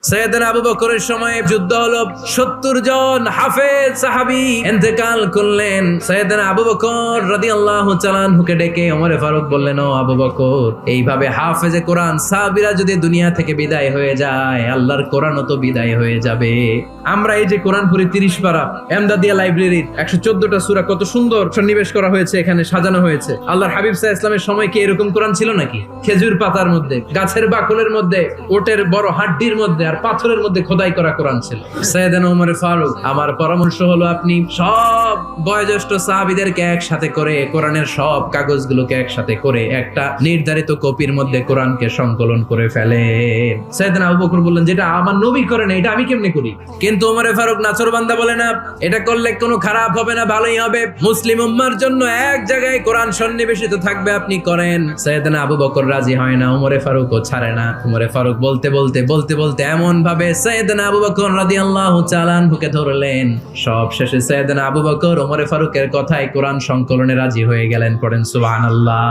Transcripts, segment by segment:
সাইয়েদনা আবু বকরের সময় যুদ্ধ হলো, 70 জন হাফেজ সাহাবী ইন্তেকাল করলেন। সাইয়েদনা আবু বকর রাদিয়াল্লাহু তাআলা আনহুকে ডেকে ওমরে ফারুক বললেন, ও আবু বকর, এইভাবে হাফেজে কোরআন সাহাবীরা যদি দুনিয়া থেকে বিদায় হয়ে যায়, আল্লাহর কোরআনও তো বিদায় হয়ে যাবে। আমরা এই যে কোরআন পড়ি 30 পারা, এমদাদিয়া লাইব্রেরির 114টা সূরা, কত সুন্দর সন্নিবেশ করা হয়েছে, এখানে সাজানো হয়েছে। আল্লাহর হাবিব সাল্লাল্লাহু আলাইহি ওয়াসাল্লামের সময় কি এরকম কোরআন ছিল নাকি? খেজুর পাতার মধ্যে, গাছের বাকলের মধ্যে, ওটের বড় হাড্ডির মধ্যে আর পাথরের মধ্যে খোদাই করা কোরআন ছিল। সাইয়েদনা ওমর ফারুক, আমার পরামর্শ হলো আপনি সব বয়োজ্যেষ্ঠ সাহাবীদেরকে একসাথে করে কোরআনের সব কাগজগুলোকে একসাথে করে একটা নির্ধারিত কপির মধ্যে কোরআনকে সংকলন করে ফেলেন। সাইয়েদনা আবু বকর বললেন, যেটা আমার নবী করেন এটা আমি কেমনে করি? কিন্তু ওমর ফারুক নাছোড়বান্দা বলে, না, এটা করলে কোনো খারাপ হবে না, ভালোই হবে। মুসলিম উম্মার জন্য এক জায়গায় কোরআন সন্নিবেশিত থাকবে, আপনি করেন। সাইয়েদনা আবু বকর রাজি হয় না, ওমর ফারুকও ছাড়ে না। ওমর ফারুক বলতে বলতে এমন ভাবে সাইয়েদনা আবু বকর রাদিয়াল্লাহু তাআলা আনহুকে ধরলেন, সব শেষে সাইয়েদনা আবু বকর ওমর ফারুকের কথায় কোরআন সংকলনে রাজি হয়ে গেলেন। পড়েন সুবহানাল্লাহ।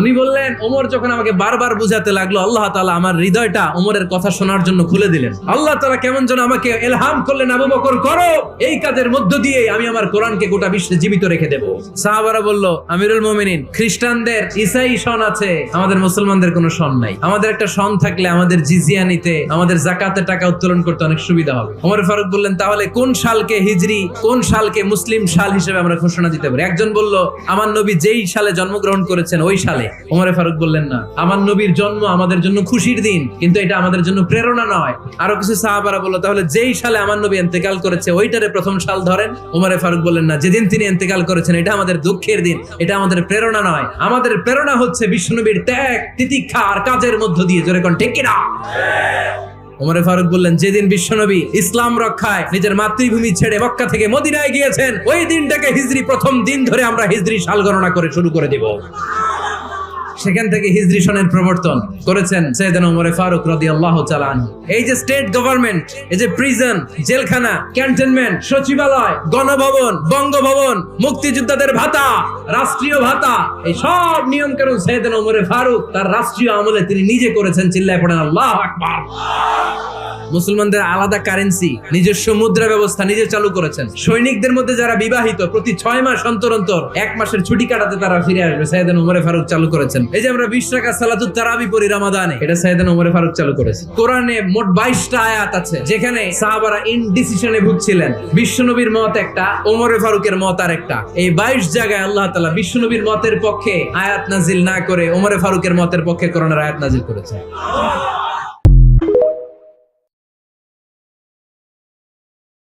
উনি বললেন, ওমর যখন আমাকে বারবার বুঝাতে লাগলো, আল্লাহ তাআলা আমার হৃদয়টা ওমরের কথা শোনার জন্য খুলে দিলেন। আল্লাহ তাআলা কেমন যেন আমাকে ইলহাম করলেন, আবু বকর করো, এই কাজের মধ্য দিয়ে আমি আমার কোরআনকে গোটা বিশ্বে জীবিত রেখে দেব। সাহাবারা বলল, আমিরুল মুমিনিন, খ্রিস্টানদের ঈসাই সন আছে, আমাদের মুসলমানদের কোনো সন নাই। আমাদের একটা সন থাকলে আমাদের জিজিয়া নিতে, আমাদের যাকাতের টাকা উত্তোলন করতে অনেক সুবিধা হবে। ওমর ফারুক বললেন, তাহলে কোন সালকে হিজরি, কোন সালকে মুসলিম সাল হিসেবে আমরা ঘোষণা দিতে পারি? একজন বলল, আমার নবী যেই সালে জন্মগ্রহণ করেছেন ওই সালে। ওমর ফারুক বললেন, না, আমার নবীর জন্ম আমাদের জন্য খুশির দিন, কিন্তু এটা আমাদের জন্য প্রেরণা নয়। আরো কিছু সাহাবারা বলল, তাহলে যেই সালে আমার নবী ইন্তেকাল করেছে ওইটারে প্রথম সাল ধরেন। ওমর ফারুক বললেন, না, যেদিন তিনি ইন্তেকাল করেছেন এটা আমাদের দুঃখের দিন, এটা আমাদের প্রেরণা নয়। আমাদের প্রেরণা হচ্ছে বিশ্বনবীর ত্যাগ, তিতিক্ষা আর কাজের মধ্য দিয়ে। জোরে কোন ঠিক কিনা? ওমর ফারুক বললেন, যেদিন বিশ্বনবী ইসলাম রক্ষায় নিজের মাতৃভূমি ছেড়ে মক্কা থেকে মদিনায় গিয়েছেন, ওই দিনটাকে হিজরি প্রথম দিন ধরে আমরা হিজরি সাল গণনা করে শুরু করে দিব। সেখান থেকে হিজরি সনের প্রবর্তন করেছেন সাইয়েদনা ওমর ফারুক রাদিয়াল্লাহু তাআলা আনহু। এই যে স্টেট গভর্নমেন্ট, এই যে প্রিজন, জেলখানা, ক্যান্টনমেন্ট, সচিবালয়, গণভবন, বঙ্গভবন, মুক্তিযোদ্ধাদের ভাতা, রাষ্ট্রীয় ভাতা, এই সব নিয়ম কানুন সাইয়েদনা ওমর ফারুক তার রাষ্ট্রীয় আমলে তিনি নিজে করেছেন। চিল্লায় পড়েন আল্লাহু আকবার। মুসলমানদের আলাদা কারেন্সি, নিজস্ব মুদ্রা ব্যবস্থা নিজে চালু করেছেন। সৈনিকদের মধ্যে যারা বিবাহিত, প্রতি 6 মাস অন্তর 1 মাসের ছুটি কাটাতে তারা ফিরে আসবে, সাইয়েদনা ওমর ফারুক চালু করেছেন। এই যে আমরা 20 রাকাত সালাতুত তারাবি পড়ি রমাদানে, এটা সাইয়েদনা ওমর ফারুক চালু করেছেন। কোরআনে মোট 22টা আয়াত আছে যেখানে সাহাবারা ইনডিসিশনে ভুগছিলেন। বিশ্বনবীর মত একটা, ওমর ফারুকের মত আরেকটা। এই 22 জায়গায় আল্লাহ তাআলা বিশ্বনবীর মতের পক্ষে আয়াত নাজিল না করে ওমর ফারুকের মতের পক্ষে কোরআনের আয়াত নাজিল করেছেন।